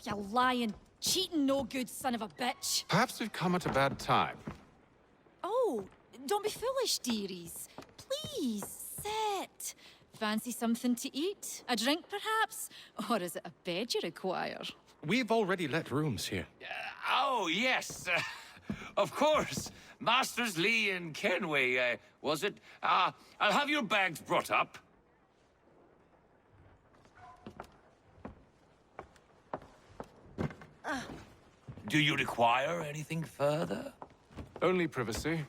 You lying, cheating, no good son of a bitch. Perhaps we've come at a bad time. Oh, don't be foolish, dearies. Please, sit. Fancy something to eat? A drink, perhaps? Or is it a bed you require? We've already let rooms here. Oh, yes. Of course. Masters Lee and Kenway, was it? I'll have your bags brought up. Do you require anything further? Only privacy.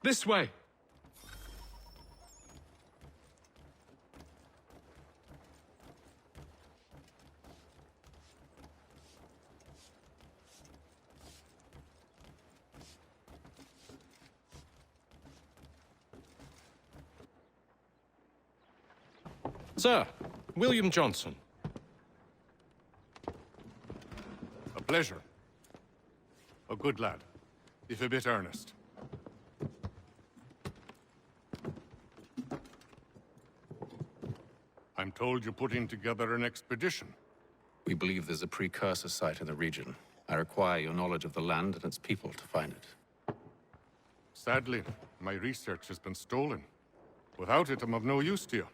This way. Sir, William Johnson. A pleasure. A good lad, if a bit earnest. I'm told you're putting together an expedition. We believe there's a precursor site in the region. I require your knowledge of the land and its people to find it. Sadly, my research has been stolen. Without it, I'm of no use to you.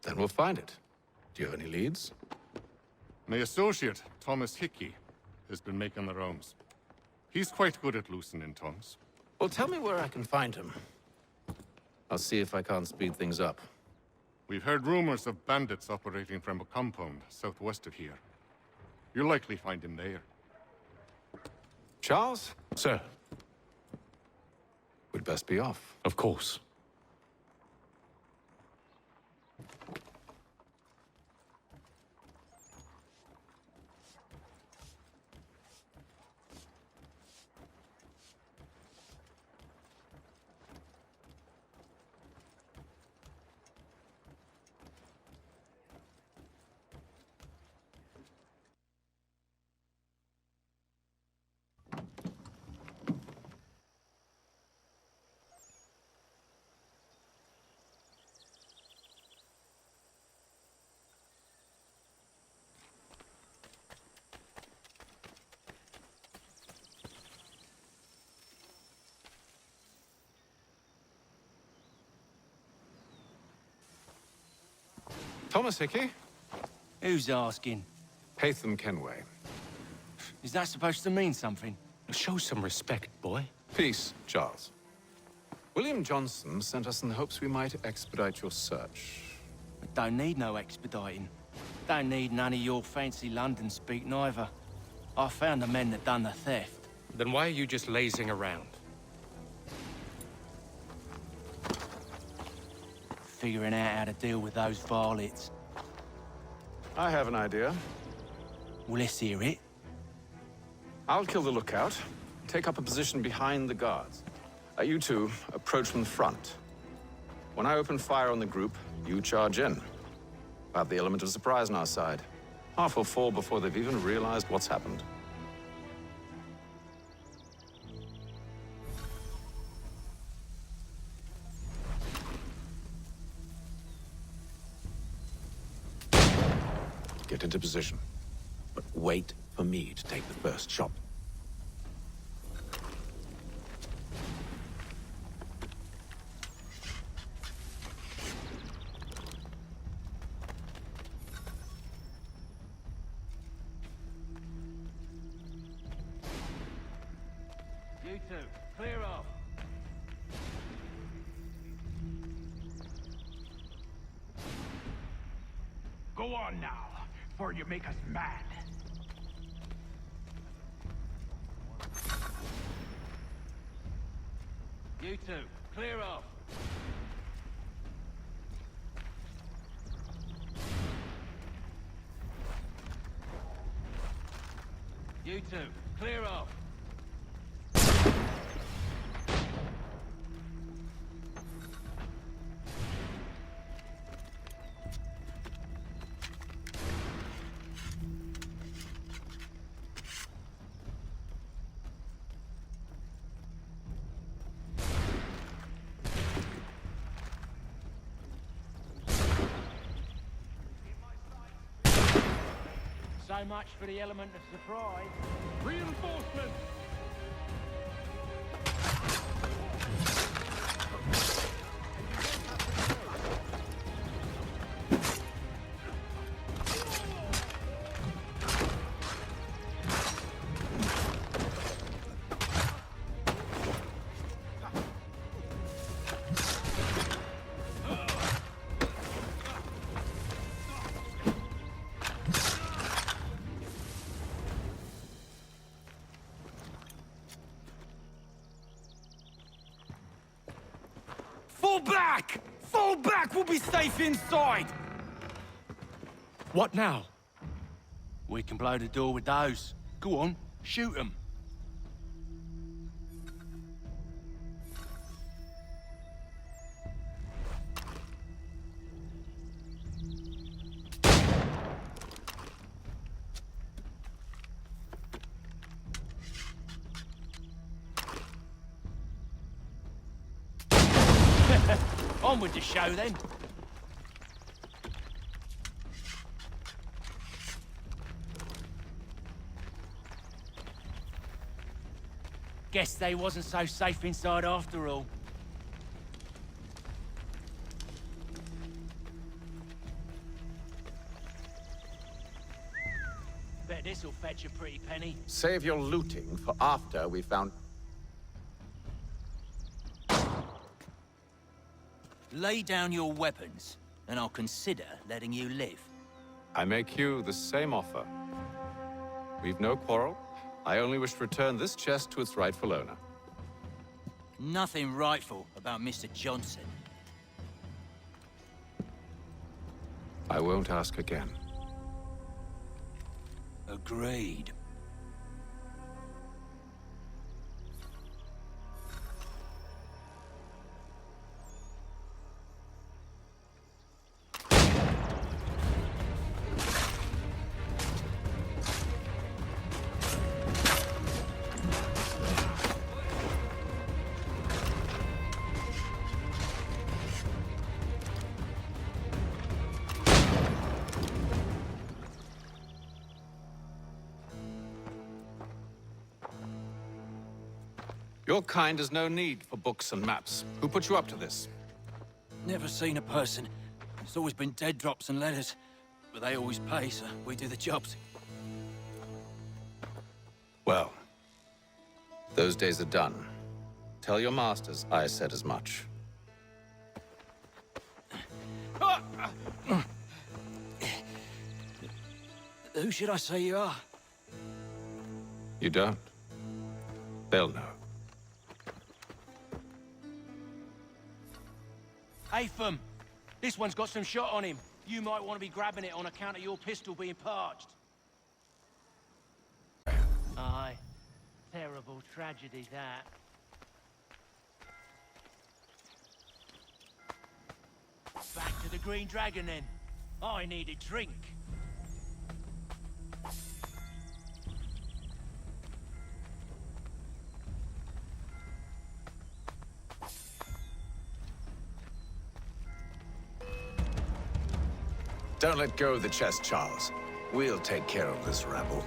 Then we'll find it. Do you have any leads? My associate, Thomas Hickey, has been making the rounds. He's quite good at loosening tongues. Well, tell me where I can find him. I'll see if I can't speed things up. We've heard rumors of bandits operating from a compound southwest of here. You'll likely find him there. Charles? Sir. We'd best be off. Of course. Thomas Hickey? Who's asking? Haytham Kenway. Is that supposed to mean something? Show some respect, boy. Peace, Charles. William Johnson sent us in the hopes we might expedite your search. I don't need no expediting. Don't need none of your fancy London speak neither. I found the men that done the theft. Then why are you just lazing around? Figuring out how to deal with those varlets. I have an idea. Well, let's hear it. I'll kill the lookout, take up a position behind the guards. You two approach from the front. When I open fire on the group, you charge in. We'll have the element of surprise on our side. Half will fall before they've even realized what's happened. Get into position, but wait for me to take the first shot. You two, clear off. Go on now, before you make us mad. You two, clear off. You two, clear off. So much for the element of surprise. Reinforcements! Fall back! Fall back! We'll be safe inside! What now? We can blow the door with those. Go on, shoot them. On with the show, then. Guess they wasn't so safe inside after all. Bet this'll fetch a pretty penny. Save your looting for after we found... Lay down your weapons, and I'll consider letting you live. I make you the same offer. We've no quarrel. I only wish to return this chest to its rightful owner. Nothing rightful about Mr. Johnson. I won't ask again. Agreed. Your kind has no need for books and maps. Who put you up to this? Never seen a person. It's always been dead drops and letters. But they always pay, so we do the jobs. Well, those days are done. Tell your masters I said as much. Who should I say you are? You don't? They'll know. Atham, this one's got some shot on him. You might want to be grabbing it on account of your pistol being parched. Aye. Terrible tragedy, that. Back to the Green Dragon, then. I need a drink. Don't let go of the chest, Charles. We'll take care of this rabble.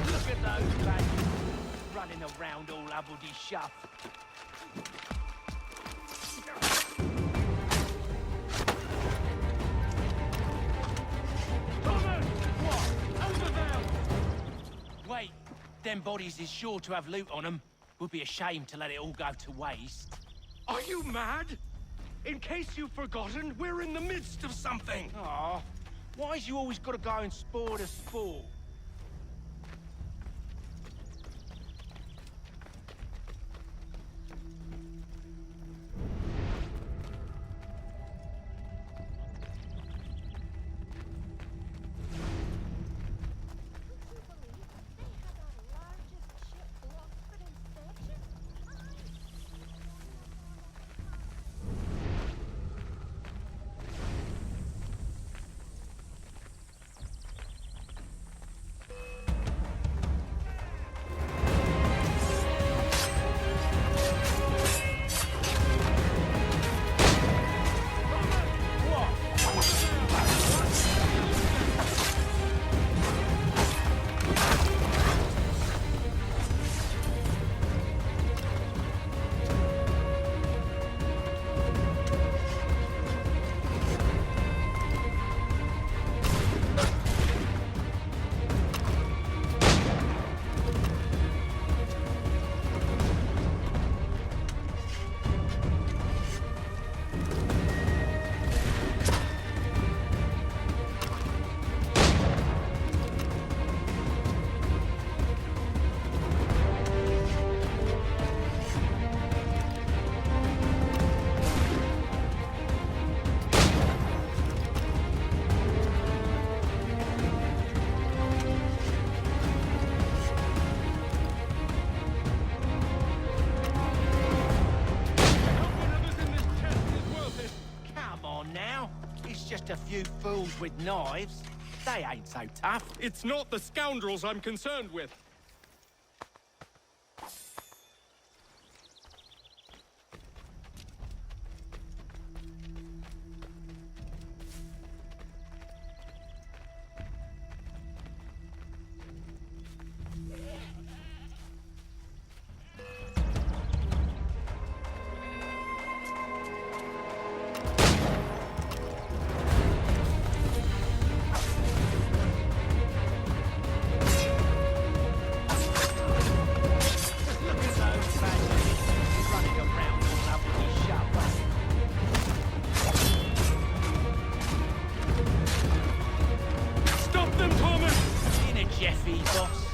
Look at those lads running around all hubbledy shuff. Wait, them bodies is sure to have loot on them. Would be a shame to let it all go to waste. Are you mad? In case you've forgotten, we're in the midst of something. Aw, why's you always got to go and spoil the sport? just a few fools with knives. They ain't so tough. It's not the scoundrels I'm concerned with. Stop them, Thomas! In a Jeffy, boss.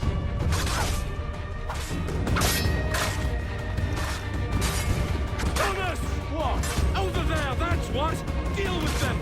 Thomas! What? Over there, that's what! Deal with them!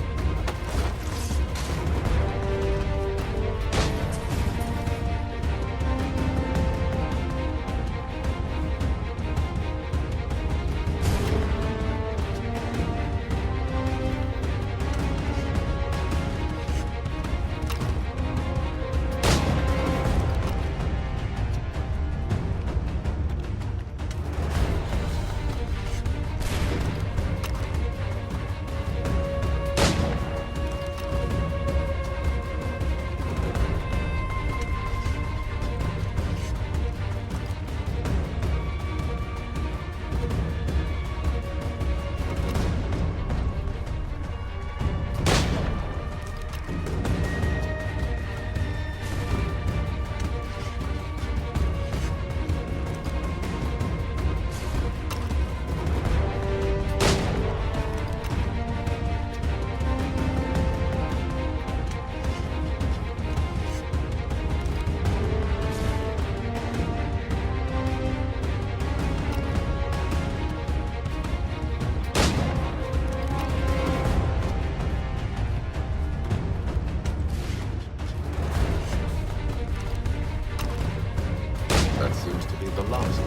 That seems to be the last.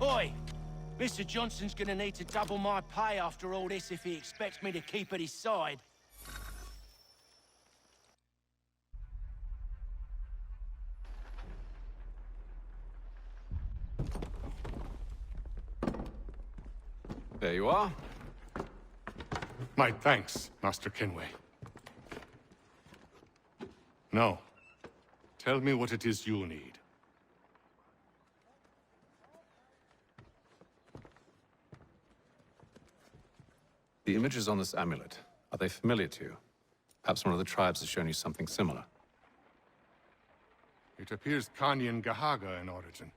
Oi! Mr. Johnson's gonna need to double my pay after all this if he expects me to keep at his side. There you are. My thanks, Master Kenway. Now, tell me what it is you need. The images on this amulet, are they familiar to you? Perhaps one of the tribes has shown you something similar. It appears Kanyan Gahaga in origin.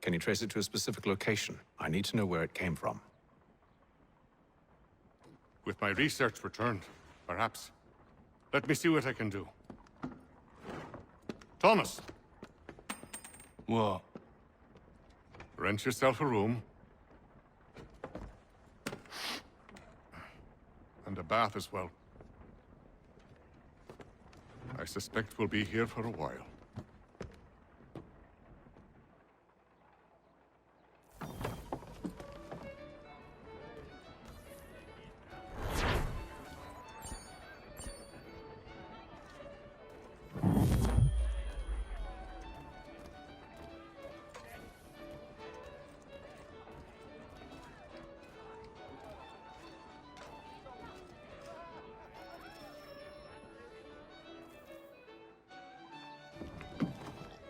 Can you trace it to a specific location? I need to know where it came from. With my research returned, perhaps. Let me see what I can do. Thomas! What? Rent yourself a room. And a bath as well. I suspect we'll be here for a while.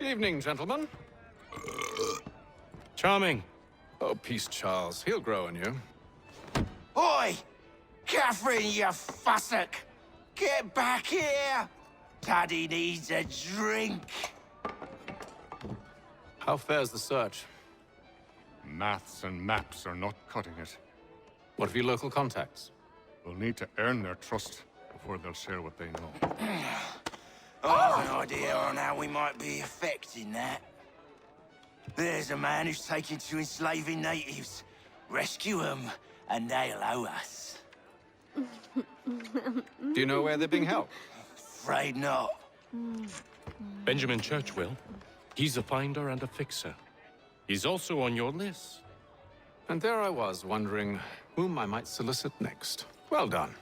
Evening, gentlemen. Charming. Oh, peace, Charles. He'll grow on you. Oi! Catherine, you fussock! Get back here! Daddy needs a drink. How fares the search? Maths and maps are not cutting it. What of your local contacts? We'll need to earn their trust before they'll share what they know. I have an idea on how we might be affecting that. There's a man who's taken to enslaving natives. Rescue them, and they'll owe us. Do you know where they're being held? Afraid not. Benjamin Church will. He's a finder and a fixer. He's also on your list. And there I was, wondering whom I might solicit next. Well done.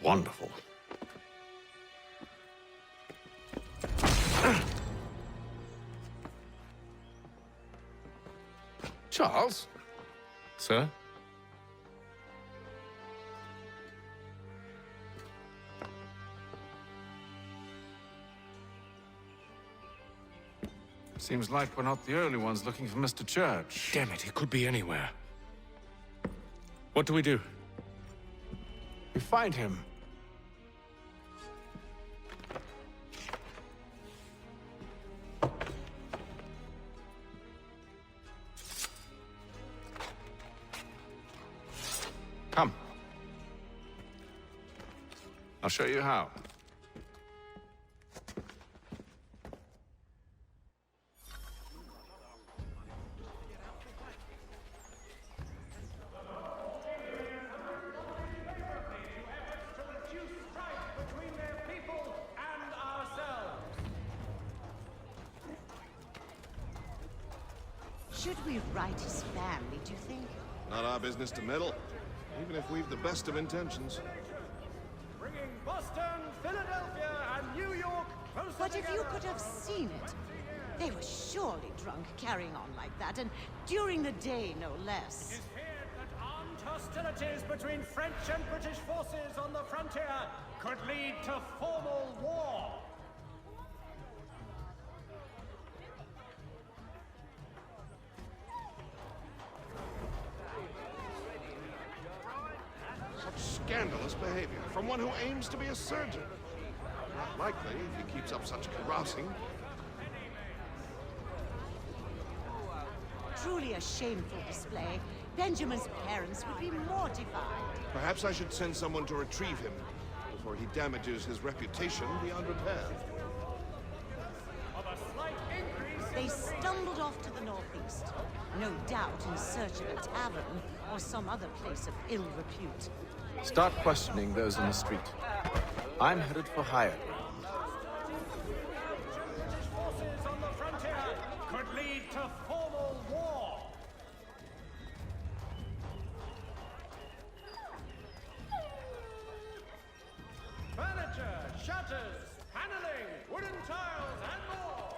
Wonderful. Charles? Sir? Seems like we're not the only ones looking for Mr. Church. Damn it, he could be anywhere. What do we do? We find him. Come. I'll show you how. Should we write his family, do you think? Not our business to meddle, even if we've the best of intentions. Bringing Boston, Philadelphia, and New York closer But if you together. could have seen it, they were surely drunk carrying on like that, and during the day, no less. It's feared that armed hostilities between French and British forces on the frontier could lead to formal war. Such scandalous behavior from one who aims to be a surgeon. Not likely if he keeps up such carousing. Truly a shameful display. Benjamin's parents would be mortified. Perhaps I should send someone to retrieve him before he damages his reputation beyond repair. Of a slight increase. They stumbled off to the northeast, no doubt in search of a tavern or some other place of ill repute. Start questioning those in the street. I'm headed for higher ground. British forces on the frontier could lead to formal war. Furniture, shutters, paneling, wooden tiles, and more.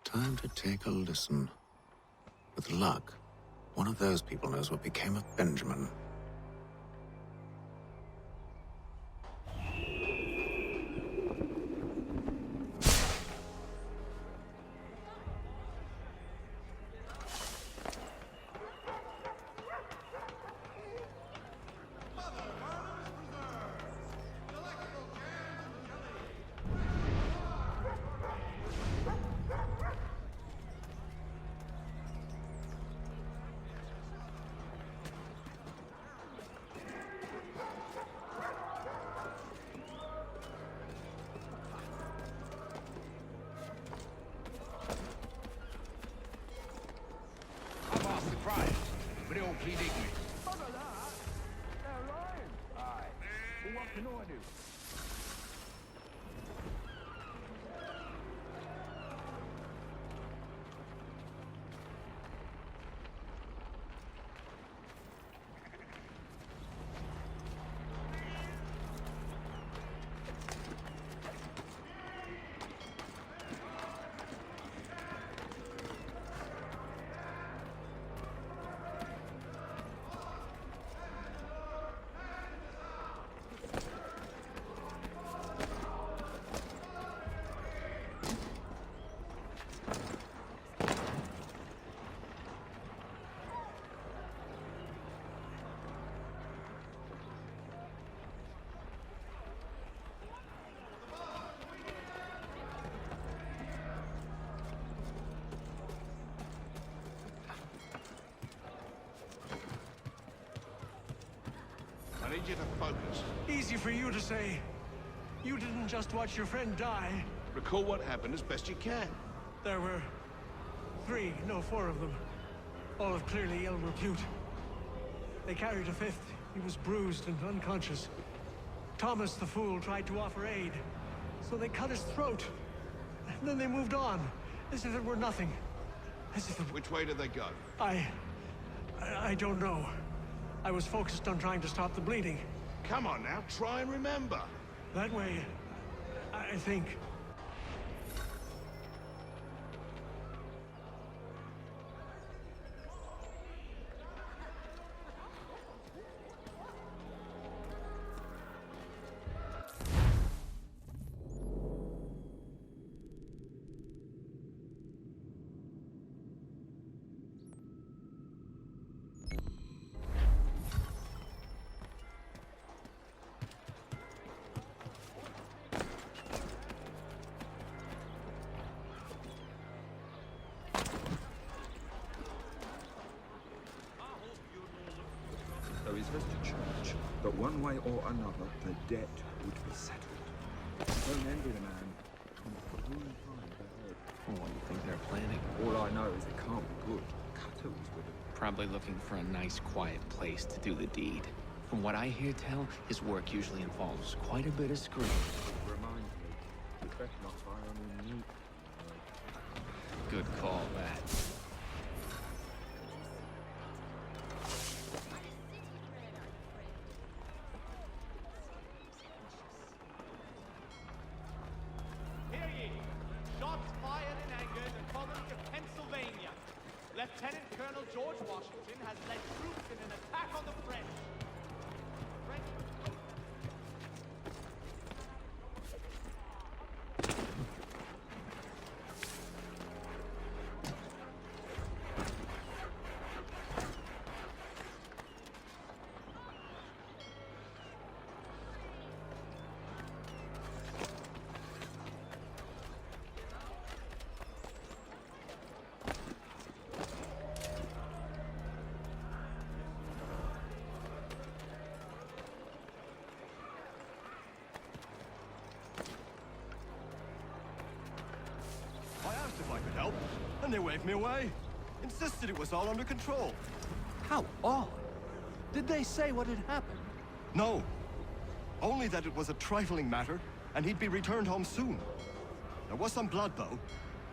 Time to take a listen. With luck, one of those people knows what became of Benjamin. pleading me. I need you to focus. Easy for you to say. You didn't just watch your friend die. Recall what happened as best you can. There were 4 of them. All of clearly ill repute. They carried a 5th. He was bruised and unconscious. Thomas the Fool tried to offer aid, so they cut his throat. And then they moved on, as if it were nothing. As if it... Which way did they go? I don't know. I was focused on trying to stop the bleeding. Come on now, try and remember. That way, I think. So he says to church that one way or another the debt would be settled. Don't envy the man. What do you think they're planning? All I know is it can't be good. Cutter was with him. Probably looking for a nice, quiet place to do the deed. From what I hear tell, his work usually involves quite a bit of screaming. Reminds me, you better not buy any meat. Good call, that. Hear ye! Shots fired in anger in the province of Pennsylvania. Lieutenant Colonel George Washington has led troops in an attack on the French. I asked if I could help, and they waved me away. Insisted it was all under control. How odd. Did they say what had happened? No. Only that it was a trifling matter, and he'd be returned home soon. There was some blood, though,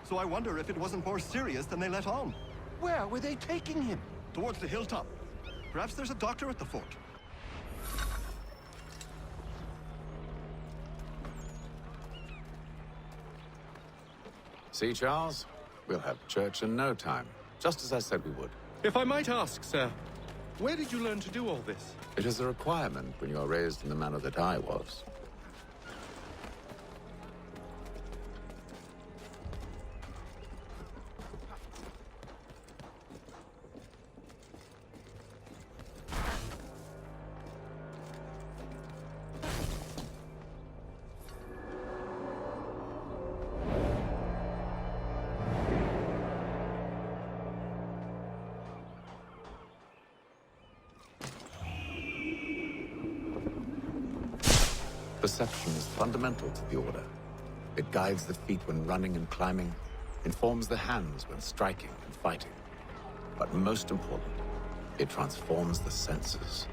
so I wonder if it wasn't more serious than they let on. Where were they taking him? Towards the hilltop. Perhaps there's a doctor at the fort. See, Charles? We'll have church in no time, just as I said we would. If I might ask, sir, where did you learn to do all this? It is a requirement when you are raised in the manner that I was. Perception is fundamental to the Order. It guides the feet when running and climbing, informs the hands when striking and fighting. But most important, It transforms the senses,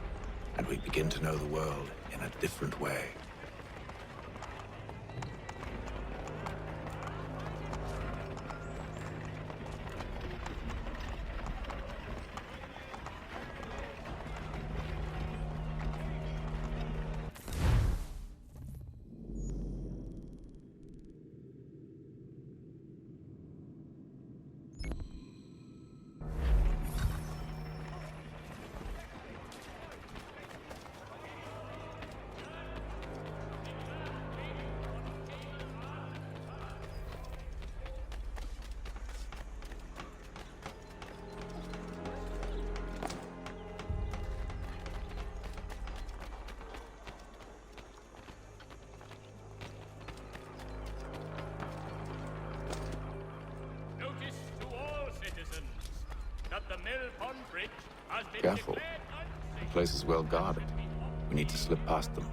and we begin to know the world in a different way. Careful. The place is well guarded. We need to slip past them.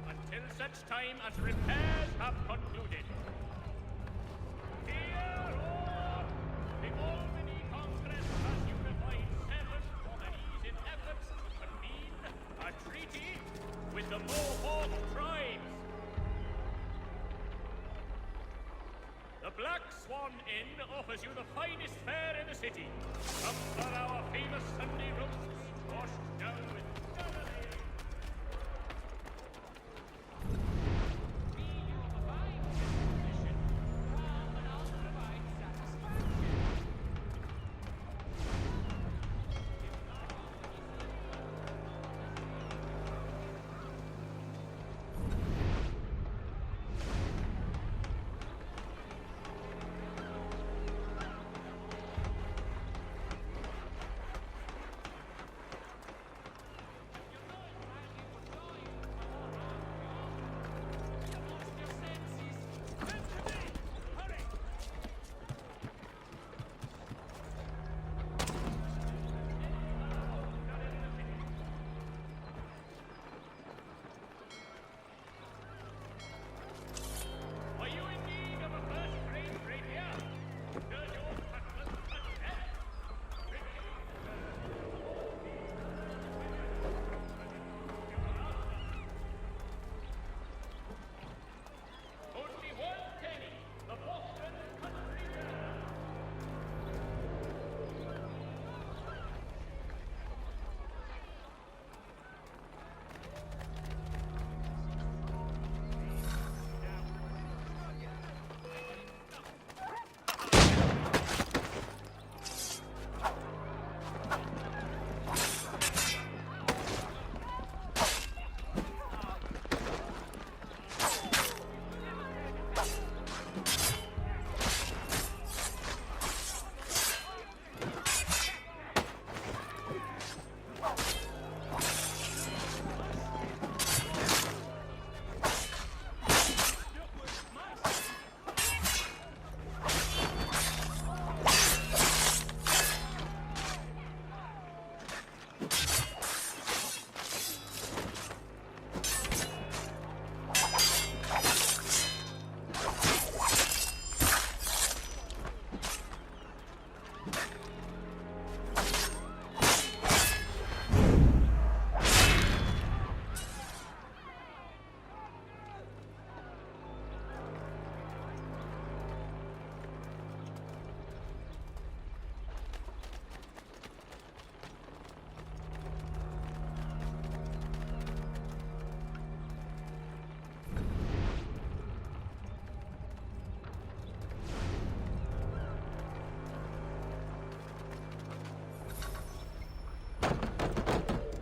Until such time as repairs have concluded. Dear all, the Albany Congress has unified 7 Congolese efforts to convene a treaty with the Mohawk tribes. The Black Swan Inn offers you the finest fare in the city. Come for our famous Sunday roasts, washed down with double ale.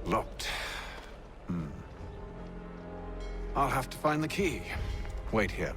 Locked. I'll have to find the key. Wait here.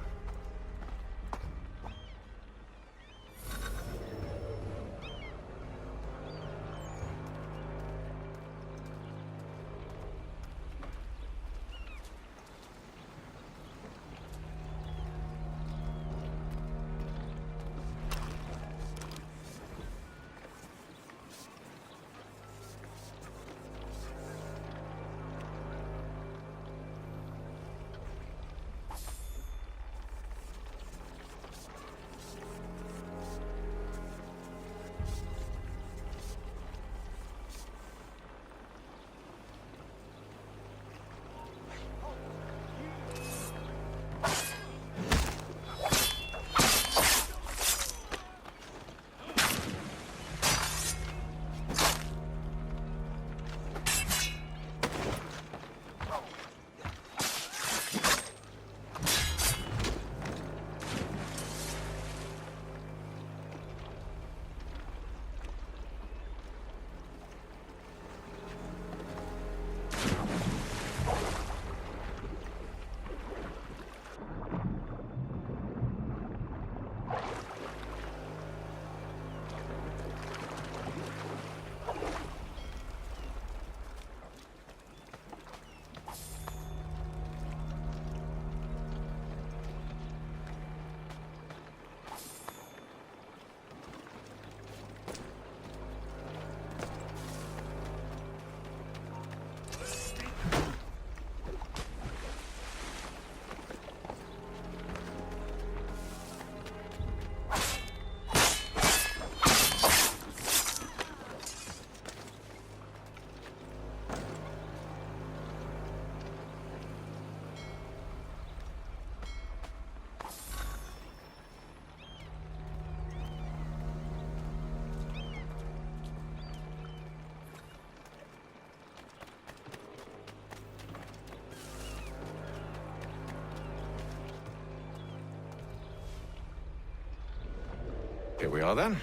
Here we are then.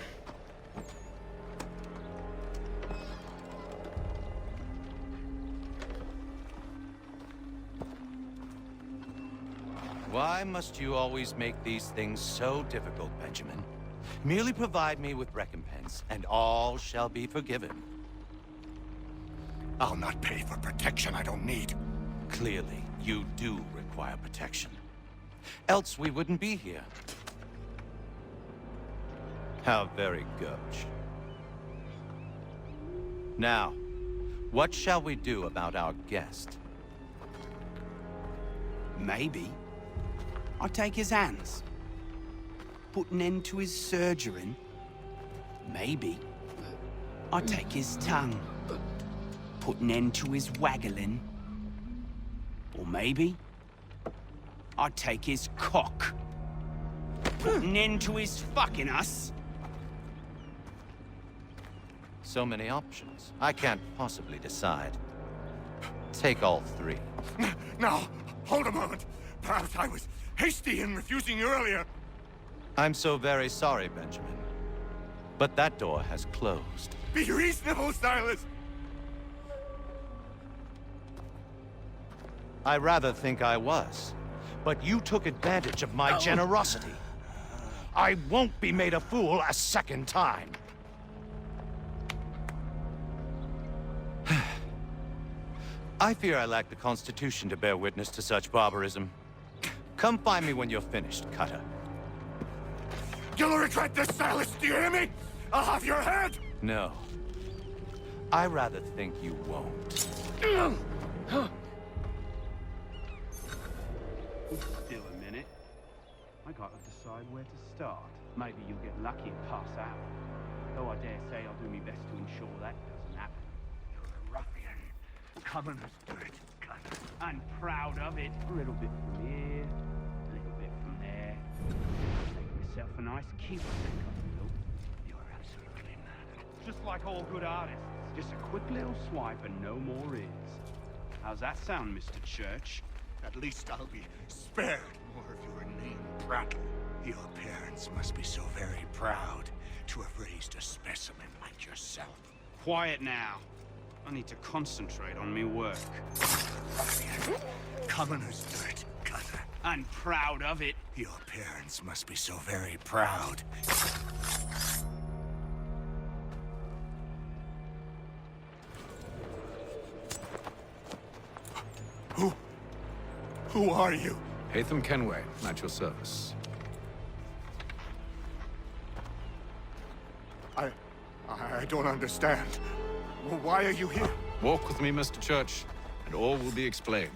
Why must you always make these things so difficult, Benjamin? Merely provide me with recompense, and all shall be forgiven. I'll not pay for protection I don't need. Clearly, you do require protection. Else we wouldn't be here. How very gauche. Now, what shall we do about our guest? Maybe I take his hands. Put an end to his surgering. Maybe I take his tongue. Put an end to his waggling. Or maybe I take his cock. Put an end to his fucking us. So many options. I can't possibly decide. Take all three. Now, hold a moment. Perhaps I was hasty in refusing you earlier. I'm so very sorry, Benjamin. But that door has closed. Be reasonable, Silas. I rather think I was. But you took advantage of my generosity. I won't be made a fool a second time. I fear I lack the constitution to bear witness to such barbarism. Come find me when you're finished, Cutter. You'll regret this, Silas, do you hear me? I'll have your head! No. I rather think you won't. Still a minute. I gotta decide where to start. Maybe you'll get lucky and pass out. Though I dare say I'll do my best to ensure that doesn't happen. You're a ruffian. Commoners do it, Cutter. And proud of it. A little bit from here, a little bit from there. Make myself a nice keepsake, I feel. You're absolutely mad. Just like all good artists. Just a quick little swipe and no more is. How's that sound, Mr. Church? At least I'll be spared more of your name prattle. Your parents must be so very proud to have raised a specimen like yourself. Quiet now. I need to concentrate on me work. Commoners do it, Cutter. And proud of it. Your parents must be so very proud. Who are you? Hatham Kenway, at your service. I don't understand. Why are you here? Walk with me, Mr. Church, and all will be explained.